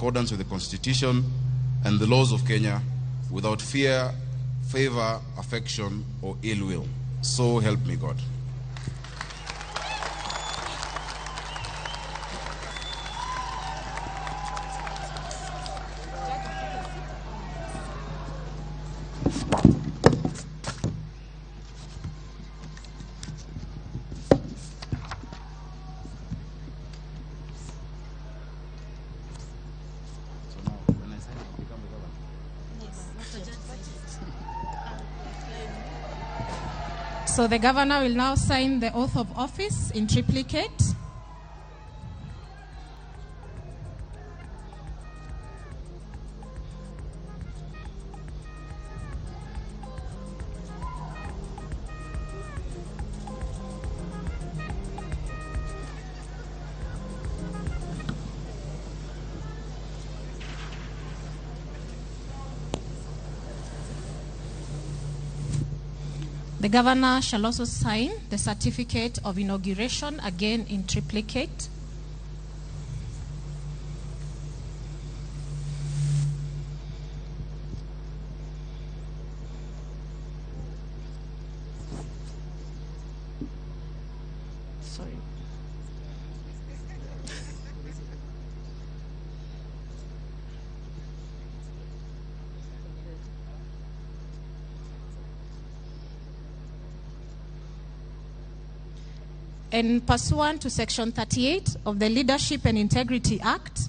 accordance with the Constitution and the laws of Kenya without fear, favor, affection, or ill will. So help me God. So the governor will now sign the oath of office in triplicate. The governor shall also sign the certificate of inauguration, again in triplicate. Sorry. And pursuant to Section 38 of the Leadership and Integrity Act,